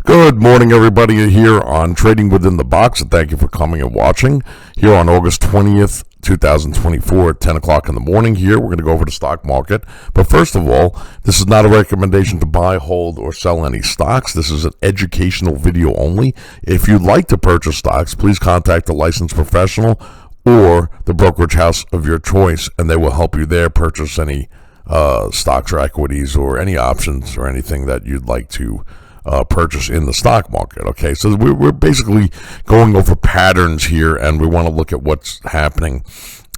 Good morning, everybody, here on Trading Within the Box, and thank you for coming and watching here on August 20th, 2024 at 10 o'clock in the morning. Here, we're going to go over the stock market. But first of all, this is not a recommendation to buy, hold, or sell any stocks. This is an educational video only. If you'd like to purchase stocks, please contact a licensed professional or the brokerage house of your choice, and they will help you there purchase any stocks or equities or any options or anything that you'd like to purchase in the stock market. Okay, so we're basically going over patterns here, and we want to look at what's happening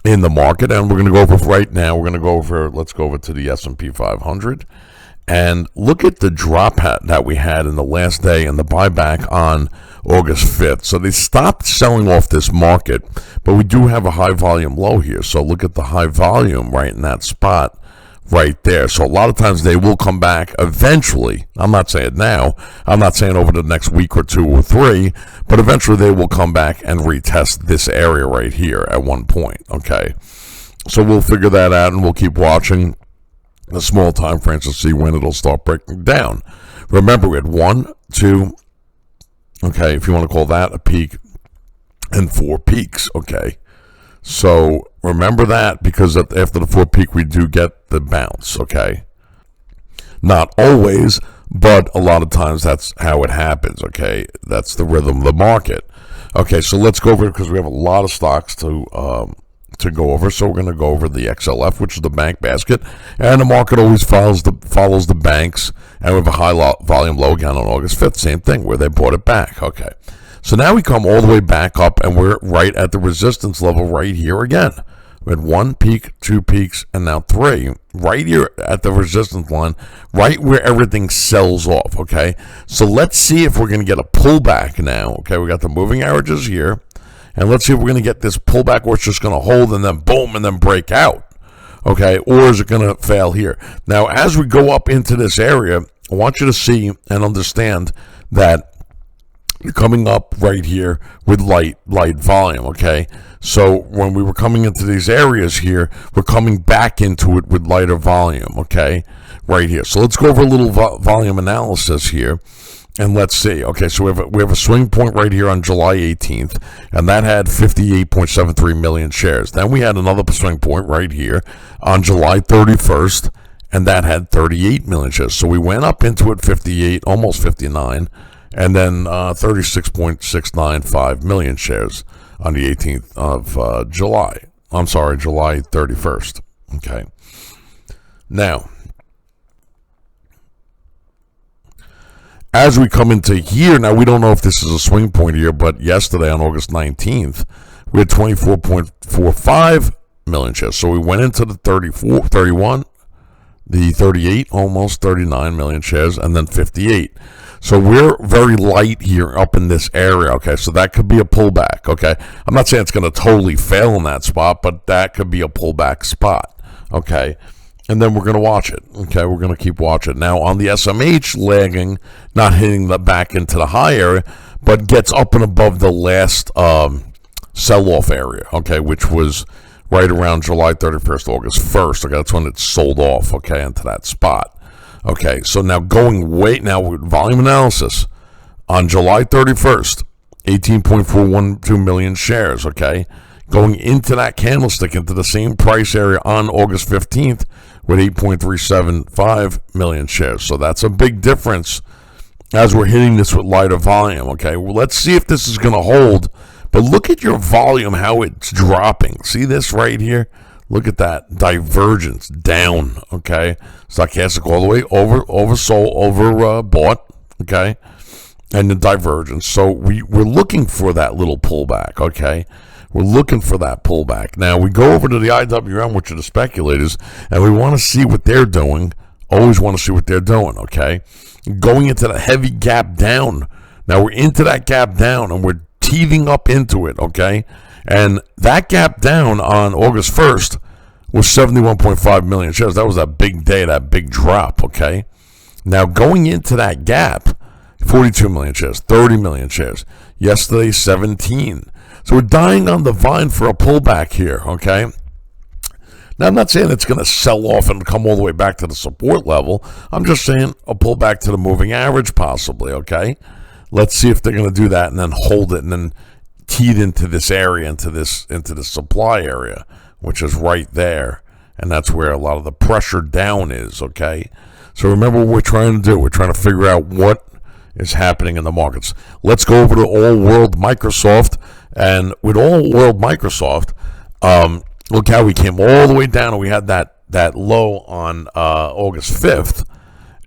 in the market. And we're going to go over right now. Let's go over to the S&P 500 and look at the drop that we had in the last day and the buyback on August 5th. So they stopped selling off this market, but we do have a high volume low here. So look at the high volume right in that spot right there. So a lot of times they will come back eventually. I'm not saying now. I'm not saying over the next week or two or three, but eventually they will come back and retest this area right here at one point. Okay. So we'll figure that out, and we'll keep watching the small time frames to see when it'll start breaking down. Remember, we had 1, 2, okay, if you want to call that a peak, and 4 peaks. Okay. So remember that, because after the 4 peak, we do get the bounce, okay? Not always, but a lot of times that's how it happens, okay? That's the rhythm of the market. Okay, so let's go over it because we have a lot of stocks to go over. So we're going to go over the XLF, which is the bank basket, and the market always follows the banks, and we have a high volume low again on August 5th, same thing, where they bought it back, okay? So now we come all the way back up, and we're right at the resistance level right here again. We had 1 peak, 2 peaks, and now 3. Right here at the resistance line, right where everything sells off, okay? So let's see if we're going to get a pullback now, okay? We got the moving averages here, and let's see if we're going to get this pullback, or it's just going to hold and then boom and then break out, okay? Or is it going to fail here? Now, as we go up into this area, I want you to see and understand that you're coming up right here with light volume, okay? So when we were coming into these areas here, we're coming back into it with lighter volume, okay? Right here. So let's go over a little volume analysis here, and let's see. Okay, so we have a swing point right here on July 18th, and that had 58.73 million shares. Then we had another swing point right here on July 31st, and that had 38 million shares. So we went up into it 58, almost 59, and then 36.695 million shares on the 18th of July. I'm sorry, July 31st. Okay. Now, as we come into here, now we don't know if this is a swing point here, but yesterday on August 19th, we had 24.45 million shares. So we went into the 34, 31, the 38, almost 39 million shares, and then 58. So we're very light here up in this area, okay? So that could be a pullback, okay? I'm not saying it's going to totally fail in that spot, but that could be a pullback spot, okay? And then we're going to watch it, okay? We're going to keep watching. Now, on the SMH, lagging, not hitting the back into the high area, but gets up and above the last sell-off area, okay, which was right around July 31st, August 1st. Okay, that's when it sold off, okay, into that spot. Okay, so now with volume analysis on July 31st, 18.412 million shares, okay? Going into that candlestick, into the same price area on August 15th with 8.375 million shares. So that's a big difference as we're hitting this with lighter volume, okay? Well, let's see if this is going to hold. But look at your volume, how it's dropping. See this right here? Look at that divergence down, okay? Stochastic all the way overbought, okay? And the divergence. So we're looking for that little pullback, okay? We're looking for that pullback. Now, we go over to the IWM, which are the speculators, and we want to see what they're doing. Always want to see what they're doing, okay? Going into the heavy gap down. Now, we're into that gap down, and we're teething up into it, okay? And that gap down on August 1st was 71.5 million shares. That was that big day, that big drop, okay? Now, going into that gap, 42 million shares, 30 million shares. Yesterday, 17. So we're dying on the vine for a pullback here, okay? Now, I'm not saying it's going to sell off and come all the way back to the support level. I'm just saying a pull back to the moving average possibly, okay? Let's see if they're going to do that and then hold it and then teed into this area, into the supply area, which is right there. And that's where a lot of the pressure down is, okay? So remember what we're trying to do. We're trying to figure out what is happening in the markets. Let's go over to All World Microsoft. And with All World Microsoft, look how we came all the way down, and we had that low on August 5th,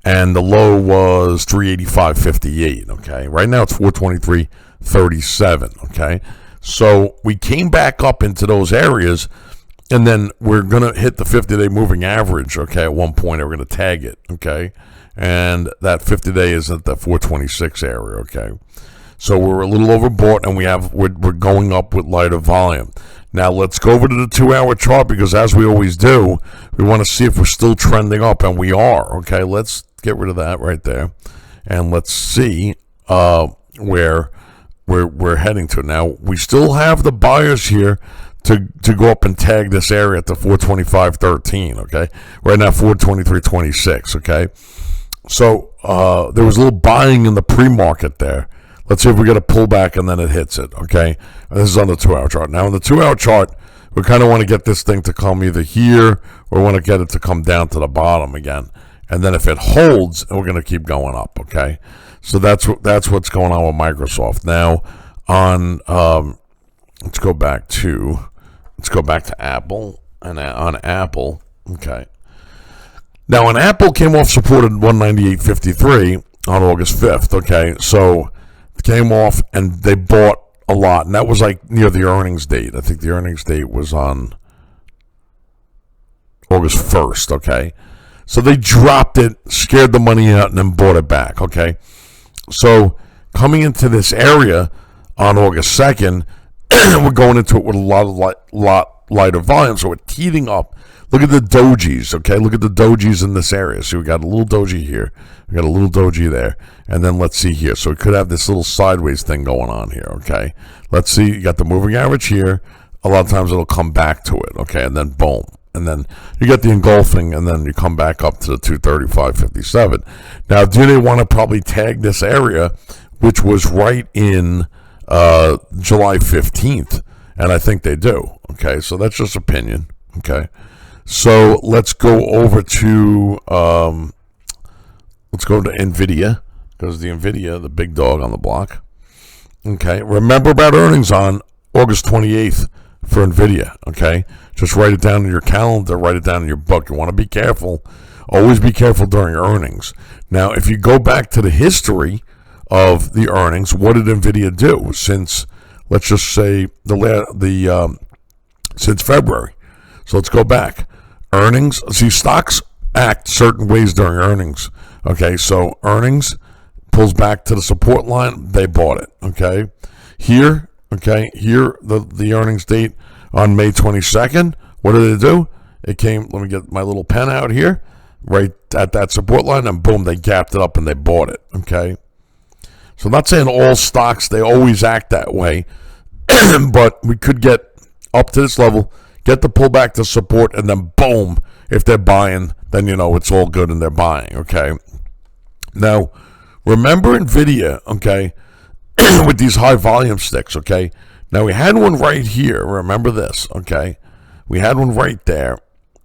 and the low was 385.58, okay? Right now it's 423.37, okay? So we came back up into those areas, and then we're going to hit the 50-day moving average, okay? At one point, we're going to tag it, okay? And that 50-day is at the 426 area, okay? So we're a little overbought, and we're going up with lighter volume. Now let's go over to the 2-hour chart, because as we always do, we want to see if we're still trending up, and we are. Okay, let's get rid of that right there, and let's see where we're heading to. Now we still have the buyers here to go up and tag this area at the 425.13. Okay, right now 423.26. Okay, so there was a little buying in the pre-market there. Let's see if we get a pullback and then it hits it, okay? And this is on the 2-hour chart. Now, on the 2-hour chart, we kind of want to get this thing to come either here or we want to get it to come down to the bottom again. And then if it holds, we're going to keep going up, okay? So that's what's going on with Microsoft. Now, on let's go back to Apple. And on Apple, okay. Now, when Apple came off supported 198.53 on August 5th, okay? So came off and they bought a lot, and that was like near the earnings date. I think the earnings date was on August 1st, okay? So they dropped it, scared the money out, and then bought it back, okay? So coming into this area on August 2nd, we're going into it with a lot lighter volume, so we're teeing up. Look at the dojis, okay? Look at the dojis in this area. So we got a little doji here. We got a little doji there. And then let's see here. So we could have this little sideways thing going on here, okay? Let's see. You got the moving average here. A lot of times it'll come back to it, okay? And then boom. And then you get the engulfing, and then you come back up to the 235.57. Now, do they want to probably tag this area, which was right in July 15th? And I think they do, okay? So that's just opinion, okay? So let's go over to NVIDIA, because the NVIDIA, the big dog on the block. Okay, remember about earnings on August 28th for NVIDIA, okay? Just write it down in your calendar, write it down in your book. You want to be careful. Always be careful during earnings. Now, if you go back to the history of the earnings, what did NVIDIA do since, let's just say, since February? So let's go back. Earnings, see, stocks act certain ways during earnings. Okay, so earnings pulls back to the support line, they bought it. Okay, here, the earnings date on May 22nd. What did they do? It came, let me get my little pen out here, right at that support line, and boom, they gapped it up and they bought it. Okay, so I'm not saying all stocks, they always act that way, but we could get up to this level, get the pullback to support, and then boom, if they're buying, then you know it's all good and they're buying, okay? Now, remember NVIDIA, okay, with these high volume sticks, okay? Now, we had one right here, remember this, okay? We had one right there,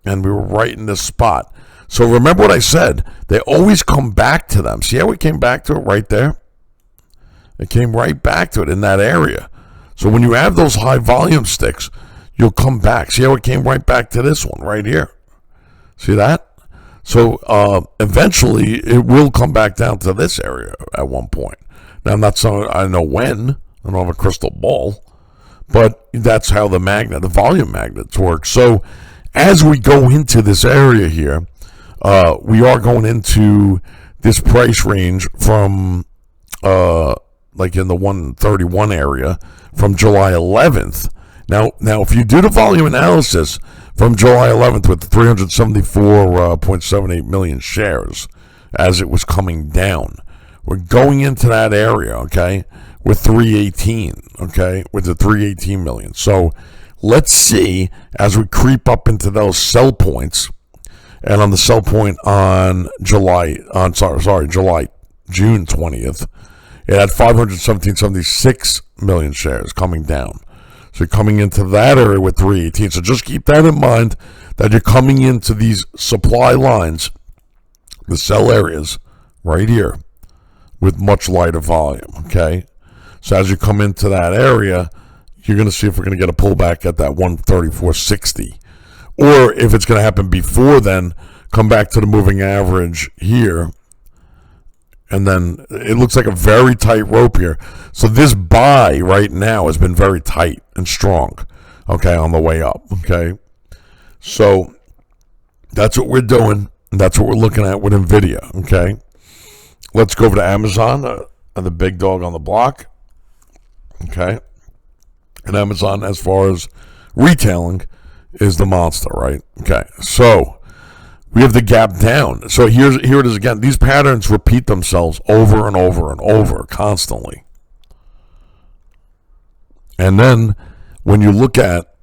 and we were right in this spot. So remember what I said, they always come back to them. See how we came back to it right there? It came right back to it in that area. So when you have those high volume sticks, you'll come back. See how it came right back to this one right here? See that? So eventually it will come back down to this area at one point. Now, I'm not saying I know when. I don't have a crystal ball. But that's how the volume magnets work. So as we go into this area here, we are going into this price range from like in the 131 area from July 11th. Now, if you do the volume analysis from July 11th with the 374.78 million shares as it was coming down, we're going into that area, okay, with 318, okay, with the 318 million. So let's see as we creep up into those sell points, and on the sell point on June 20th, it had 517.76 million shares coming down. So you're coming into that area with 318. So just keep that in mind, that you're coming into these supply lines, the sell areas right here, with much lighter volume, okay? So as you come into that area, you're going to see if we're going to get a pullback at that 134.60. Or if it's going to happen before then, come back to the moving average here. And then it looks like a very tight rope here. So this buy right now has been very tight and strong, okay, on the way up, okay? So that's what we're doing. And that's what we're looking at with NVIDIA, okay? Let's go over to Amazon, the big dog on the block, okay? And Amazon, as far as retailing, is the monster, right? Okay, so we have the gap down. So here it is again. These patterns repeat themselves over and over and over constantly. And then when you look at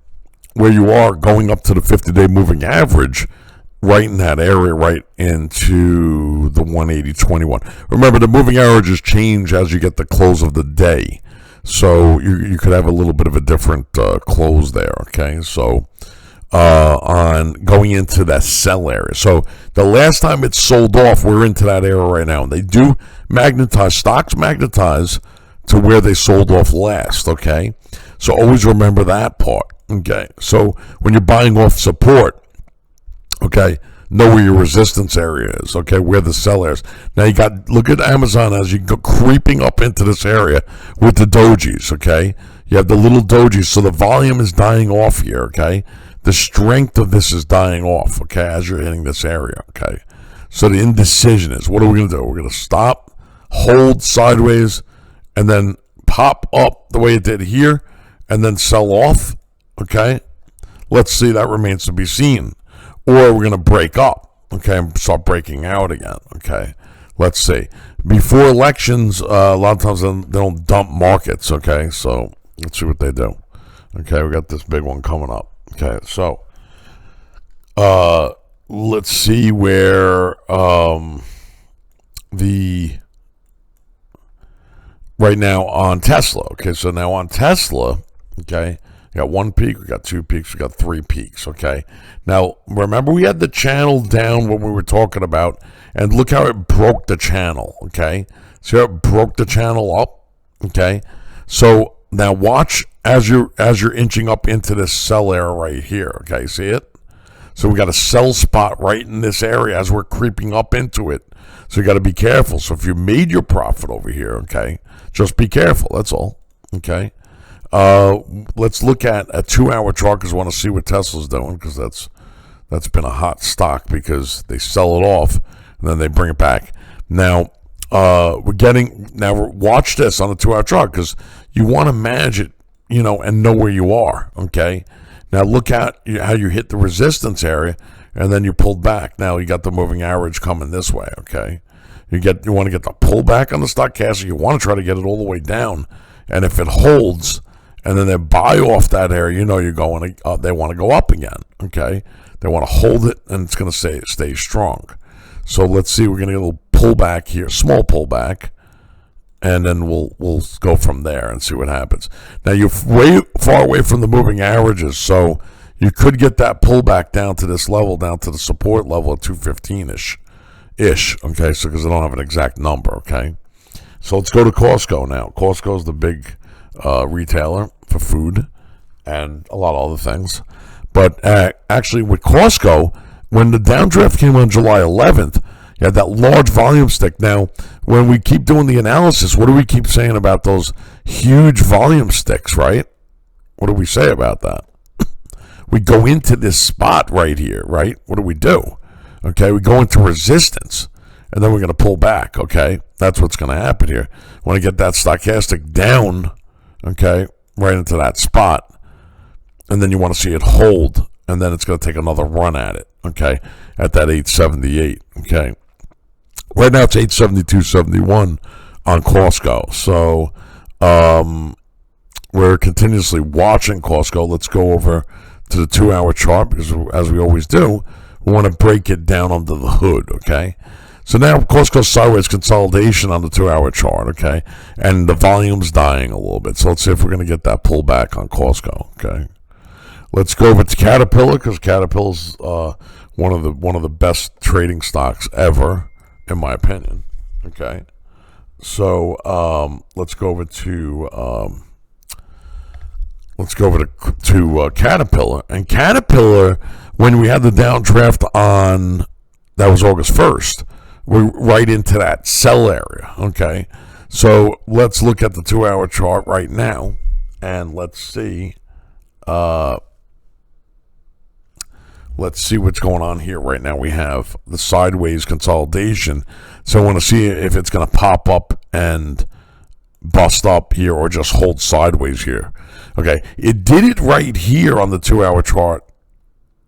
where you are going up to the 50-day moving average, right in that area, right into the 180.21. Remember, the moving averages change as you get the close of the day. So you could have a little bit of a different close there, okay? So on going into that sell area. So the last time it sold off, we're into that area right now. And they do magnetize, stocks magnetize to where they sold off last, okay? So always remember that part, okay? So when you're buying off support, okay, know where your resistance area is, okay, where the sell is. Now you got, look at Amazon as you go creeping up into this area with the dojis, okay? You have the little dojis, so the volume is dying off here, okay? The strength of this is dying off, okay, as you're hitting this area, okay? So the indecision is, what are we going to do? We're going to stop, hold sideways, and then pop up the way it did here, and then sell off, okay? Let's see, that remains to be seen. Or we're going to break up, okay, and start breaking out again, okay? Let's see. Before elections, a lot of times they don't dump markets, okay? So let's see what they do. Okay, we got this big one coming up. Okay, so let's see where the right now on Tesla. Okay, so now on Tesla, okay, we got one peak, we got two peaks, we got three peaks, okay? Now, remember we had the channel down when we were talking about, and look how it broke the channel, okay? See how it broke the channel up, okay? So now watch as you're inching up into this sell area right here, okay? See it? So we got a sell spot right in this area as we're creeping up into it. So you got to be careful. So if you made your profit over here, okay, just be careful. That's all, okay? Let's look at a 2-hour chart because I want to see what Tesla's doing, because that's been a hot stock because they sell it off and then they bring it back. Now watch this on the 2-hour chart because you want to manage it, you know, and know where you are. Okay. Now look at how you hit the resistance area and then you pulled back. Now you got the moving average coming this way. Okay. You want to get the pullback on the stochastic. You want to try to get it all the way down, and if it holds, and then they buy off that area, you know you're going. They want to go up again. Okay, they want to hold it, and it's going to stay strong. So let's see. We're going to get a little pullback here, small pullback, and then we'll go from there and see what happens. Now you're way far away from the moving averages, so you could get that pullback down to this level, down to the support level at 215-ish. Okay, so because I don't have an exact number. Okay, so let's go to Costco now. Costco is the big retailer for food and a lot of other things. But actually with Costco, when the downdraft came on July 11th, you had that large volume stick. Now, when we keep doing the analysis, what do we keep saying about those huge volume sticks, right? What do we say about that? We go into this spot right here, right? What do? Okay, we go into resistance, and then we're going to pull back, okay? That's what's going to happen here. Want to get that stochastic down, okay, right into that spot, and then you want to see it hold, and then it's going to take another run at it, okay, at that 878, okay. Right now it's 872.71 on Costco, so we're continuously watching Costco. Let's go over to the 2-hour chart because, as we always do, we want to break it down under the hood, okay? So now Costco's sideways consolidation on the 2-hour chart, okay? And the volume's dying a little bit. So let's see if we're going to get that pullback on Costco, okay? Let's go over to Caterpillar because Caterpillar's one of the best trading stocks ever, in my opinion, okay? So let's go over to Caterpillar. And Caterpillar, when we had the downdraft on, that was August 1st, we're right into that sell area, okay? So let's look at the 2-hour chart right now, and let's see what's going on here right now. We have the sideways consolidation. So I want to see if it's going to pop up and bust up here or just hold sideways here. Okay, it did it right here on the 2-hour chart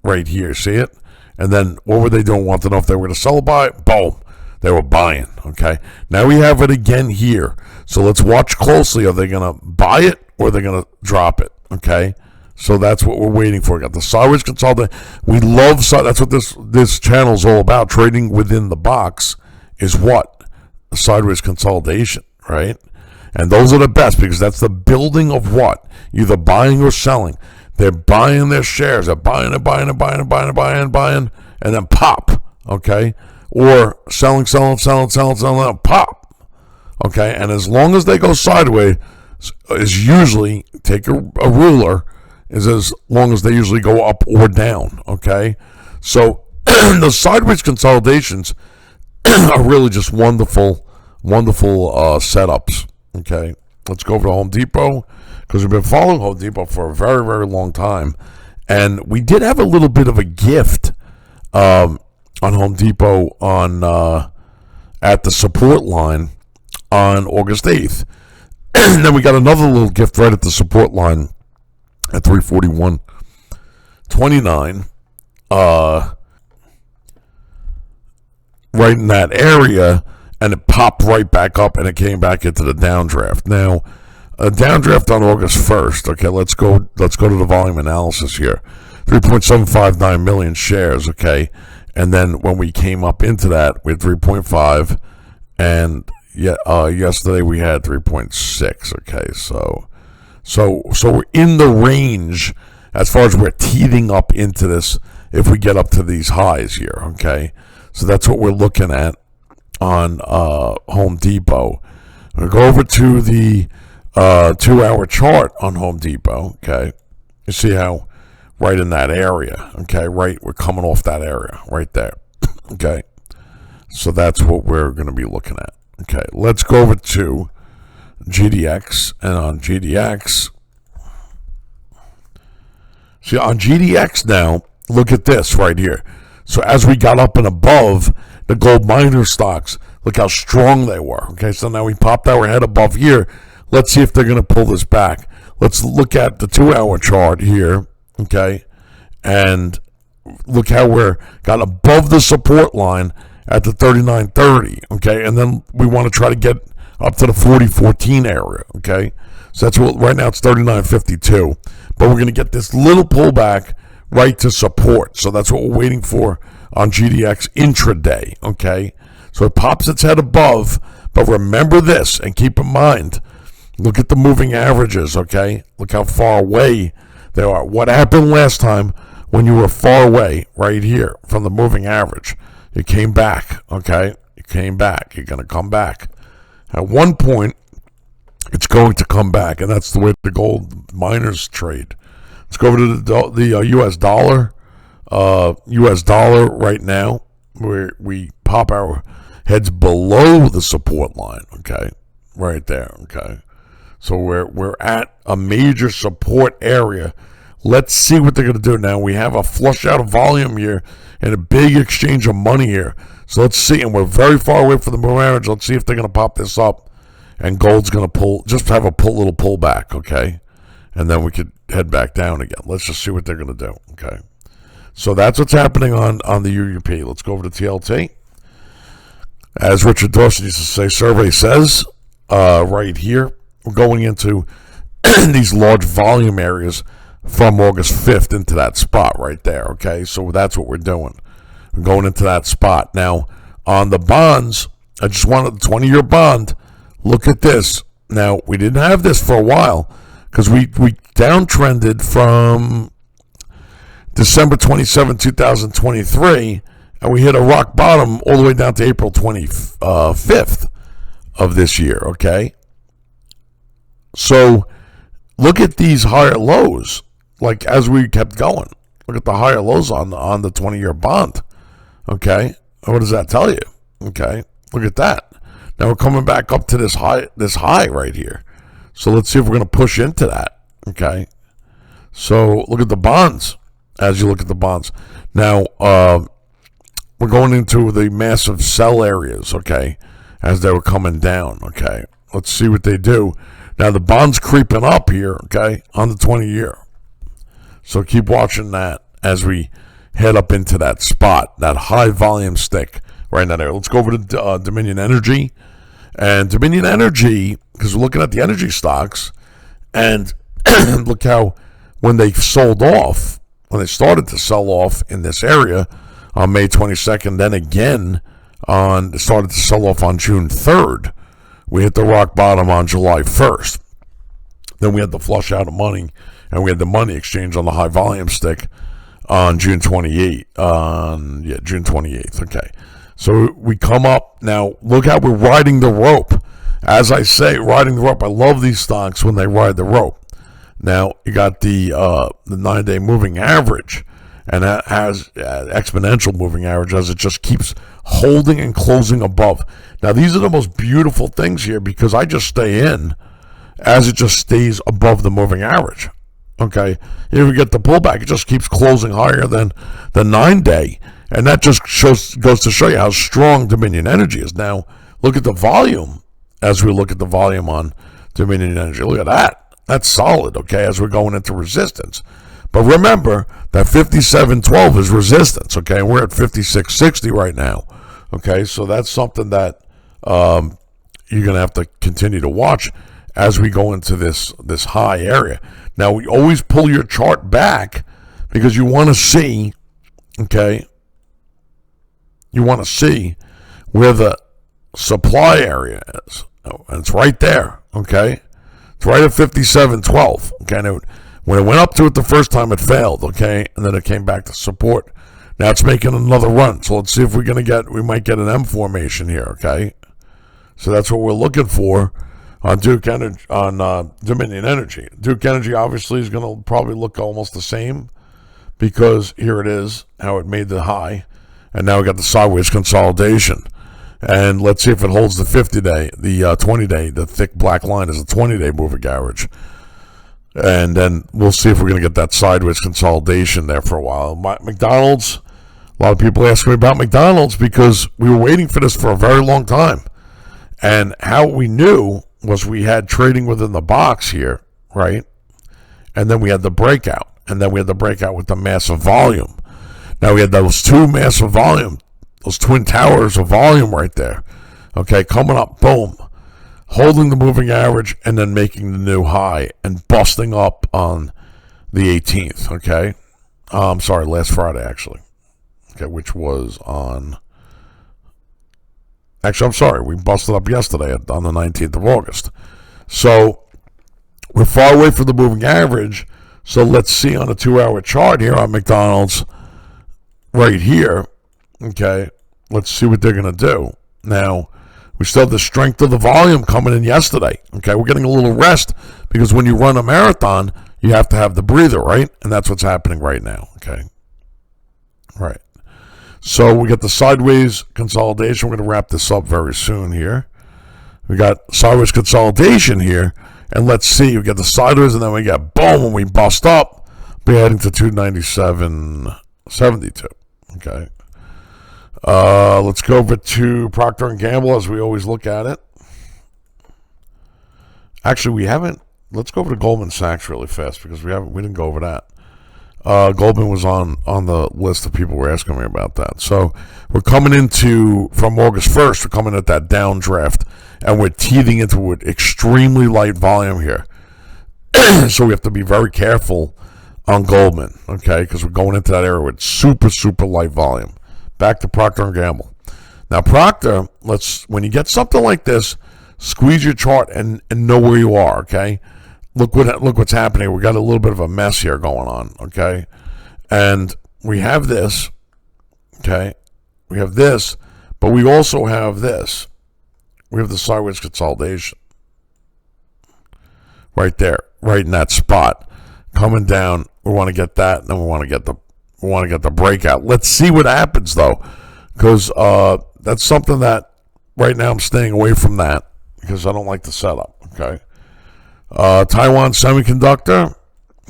right here. See it? And then what were they doing? Want to know if they were going to sell or buy? Boom. They were buying. Okay, now we have it again here. So let's watch closely. Are they going to buy it or are they going to drop it? Okay, so that's what we're waiting for. Got the sideways consolidation. We love, that's what this channel is all about. Trading within the box is what? The sideways consolidation, right? And those are the best because that's the building of what? Either buying or selling. They're buying their shares. They're buying, and then pop, okay? Or selling, pop, okay? And as long as they go sideways, is usually, take a ruler, is as long as they usually go up or down, okay? So the sideways consolidations are really just wonderful setups. Okay, let's go over to Home Depot because we've been following Home Depot for a very, very long time. And we did have a little bit of a gift on Home Depot at the support line on August 8th. And then we got another little gift right at the support line at 341.29. Right in that area. And it popped right back up, and it came back into the downdraft. Now, a downdraft on August 1st. Okay, let's go to the volume analysis here. 3.759 million shares. Okay, and then when we came up into that, we had 3.5, and yesterday we had 3.6. Okay, so we're in the range as far as we're teething up into this. If we get up to these highs here, okay, so that's what we're looking at on Home Depot. We'll go over to the 2-hour chart on Home Depot. Okay, you see how right in that area. Okay, right, we're coming off that area right there. Okay, so that's what we're going to be looking at. Okay, let's go over to GDX, and on GDX, see on GDX now, look at this right here. So as we got up and above the gold miner stocks, look how strong they were. Okay, so now we popped our head above here. Let's see if they're going to pull this back. Let's look at the 2-hour chart here. Okay, and look how we're got above the support line at the 39.30. Okay, and then we want to try to get up to the 40.14 area. Okay, so that's what right now it's 39.52, but we're going to get this little pullback right to support. So that's what we're waiting for on GDX intraday, okay? So it pops its head above, but remember this and keep in mind, look at the moving averages, okay? Look how far away they are. What happened last time when you were far away right here from the moving average? You came back, okay? You came back. You're going to come back. At one point, it's going to come back, and that's the way the gold miners trade. Let's go over to the U.S. dollar. U.S. dollar right now, where we pop our heads below the support line. Okay, right there. Okay, so we're at a major support area. Let's see what they're going to do now. We have a flush out of volume here and a big exchange of money here. So let's see, and we're very far away from the moving average. Let's see if they're going to pop this up, and gold's going to just have a little pullback. Okay, and then we could head back down again. Let's just see what they're going to do. Okay. So that's what's happening on the UUP. Let's go over to TLT. As Richard Dawson used to say, survey says, right here, we're going into these large volume areas from August 5th into that spot right there. Okay, so that's what we're doing. We're going into that spot. Now, on the bonds, I just wanted the 20-year bond. Look at this. Now, we didn't have this for a while because we downtrended from December 27, 2023, and we hit a rock bottom all the way down to April 25th of this year, okay? So, look at these higher lows, like as we kept going. Look at the higher lows on the 20-year bond, okay? What does that tell you? Okay, look at that. Now we're coming back up to this high right here. So let's see if we're going to push into that, okay? So look at the bonds as you look at the bonds. Now, we're going into the massive sell areas, okay, as they were coming down, okay? Let's see what they do. Now, the bond's creeping up here, okay, on the 20-year. So keep watching that as we head up into that spot, that high volume stick right now there. Let's go over to Dominion Energy. And Dominion Energy, because we're looking at the energy stocks, and look how when they sold off, when they started to sell off in this area on May 22nd, then again they started to sell off on June 3rd. We hit the rock bottom on July 1st. Then we had the flush out of money, and we had the money exchange on the high volume stick on June 28th. June 28th. Okay. So we come up. Now, look how we're riding the rope. As I say, riding the rope. I love these stocks when they ride the rope. Now, you got the 9-day moving average, and that has exponential moving average as it just keeps holding and closing above. Now, these are the most beautiful things here because I just stay in as it just stays above the moving average. Okay, here we get the pullback. It just keeps closing higher than the 9-day, and that just goes to show you how strong Dominion Energy is. Now, look at the volume as we look at the volume on Dominion Energy. Look at that. That's solid, okay, as we're going into resistance. But remember that 57.12 is resistance, okay, and we're at 56.60 right now, okay, so that's something that you're going to have to continue to watch as we go into this high area. Now, we always pull your chart back because you want to see, okay, you want to see where the supply area is. And it's right there, okay? It's right at 57.12, okay? Now, when it went up to it the first time, it failed, okay? And then it came back to support. Now it's making another run. So let's see if we might get an M formation here, okay? So that's what we're looking for on Dominion Energy. Duke Energy obviously is going to probably look almost the same because here it is, how it made the high. And now we got the sideways consolidation. And let's see if it holds the 50-day, the 20-day. The thick black line is a 20-day moving average. And then we'll see if we're going to get that sideways consolidation there for a while. McDonald's, a lot of people ask me about McDonald's because we were waiting for this for a very long time. And how we knew was we had trading within the box here, right? And then we had the breakout. And then we had the breakout with the massive volume. Now we had those two massive volume, those twin towers of volume right there. Okay, coming up, boom. Holding the moving average and then making the new high and busting up on the 18th, okay? I'm sorry, last Friday, actually. Okay, which was on... Actually, I'm sorry, we busted up yesterday on the 19th of August. So, we're far away from the moving average. So, let's see on a 2-hour chart here on McDonald's right here. Okay, let's see what they're going to do. Now, we still have the strength of the volume coming in yesterday. Okay, we're getting a little rest because when you run a marathon, you have to have the breather, right? And that's what's happening right now. Okay, right. So we got the sideways consolidation. We're going to wrap this up very soon here. We got sideways consolidation here. And let's see, we got the sideways and then we got boom when we bust up. Be heading to 297.72. Okay. Let's go over to Procter & Gamble as we always look at it. Actually, we haven't. Let's go over to Goldman Sachs really fast because we didn't go over that. Goldman was on the list of people who were asking me about that. So we're coming from August 1st, we're coming at that downdraft and we're teething into an extremely light volume here. So we have to be very careful on Goldman, okay, because we're going into that area with super, super light volume. Back to Procter & Gamble. Now, Procter, when you get something like this, squeeze your chart and know where you are, okay? Look what's happening. We got a little bit of a mess here going on, okay? And we have this, okay? We have this, but we also have this. We have the sideways consolidation right there, right in that spot, coming down. We want to get that, and then we want to get the breakout. Let's see what happens though, because that's something that right now I'm staying away from that because I don't like the setup. Okay, Taiwan Semiconductor.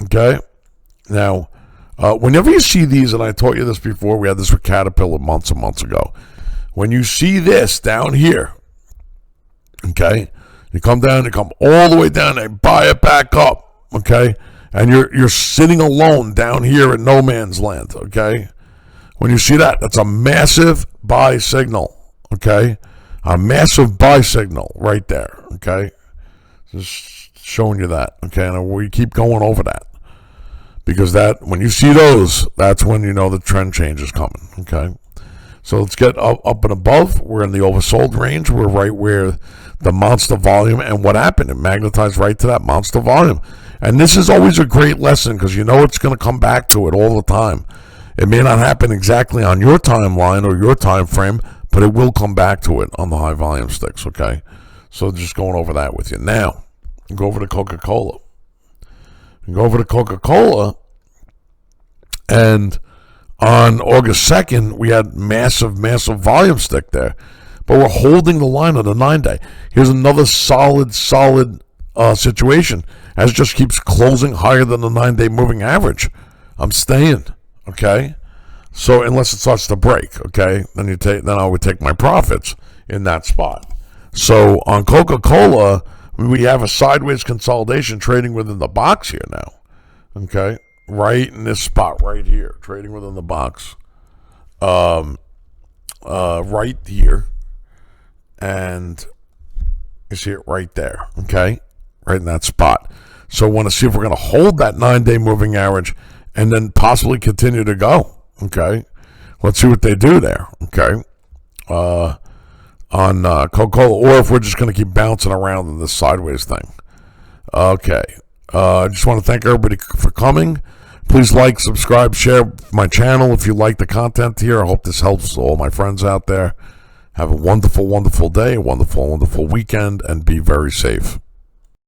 Okay, now whenever you see these, and I taught you this before, we had this with Caterpillar months and months ago. When you see this down here, okay, you come down, you come all the way down, and buy it back up. Okay. And you're sitting alone down here in no man's land, okay? When you see that, that's a massive buy signal, okay? A massive buy signal right there, okay? Just showing you that, okay? And we keep going over that. Because that, when you see those, that's when you know the trend change is coming, okay? So let's get up and above. We're in the oversold range. We're right where the monster volume, and what happened? It magnetized right to that monster volume. And this is always a great lesson because you know it's going to come back to it all the time. It may not happen exactly on your timeline or your time frame, but it will come back to it on the high volume sticks, okay? So just going over that with you. Now, go over to Coca-Cola. Go over to Coca-Cola, and on August 2nd, we had massive volume stick there. But we're holding the line on the 9-day. Here's another solid situation, as it just keeps closing higher than the 9-day moving average. I'm staying, okay? So unless it starts to break, okay, then I would take my profits in that spot. So on Coca-Cola, we have a sideways consolidation trading within the box here now, okay? Right in this spot right here, trading within the box. Right here. And you see it right there, okay? Right in that spot. So I want to see if we're going to hold that 9-day moving average and then possibly continue to go, okay? Let's see what they do there, okay? On Coca-Cola, or if we're just going to keep bouncing around in this sideways thing. Okay. I just want to thank everybody for coming. Please like, subscribe, share my channel if you like the content here. I hope this helps all my friends out there. Have a wonderful, wonderful day, a wonderful, wonderful weekend, and be very safe.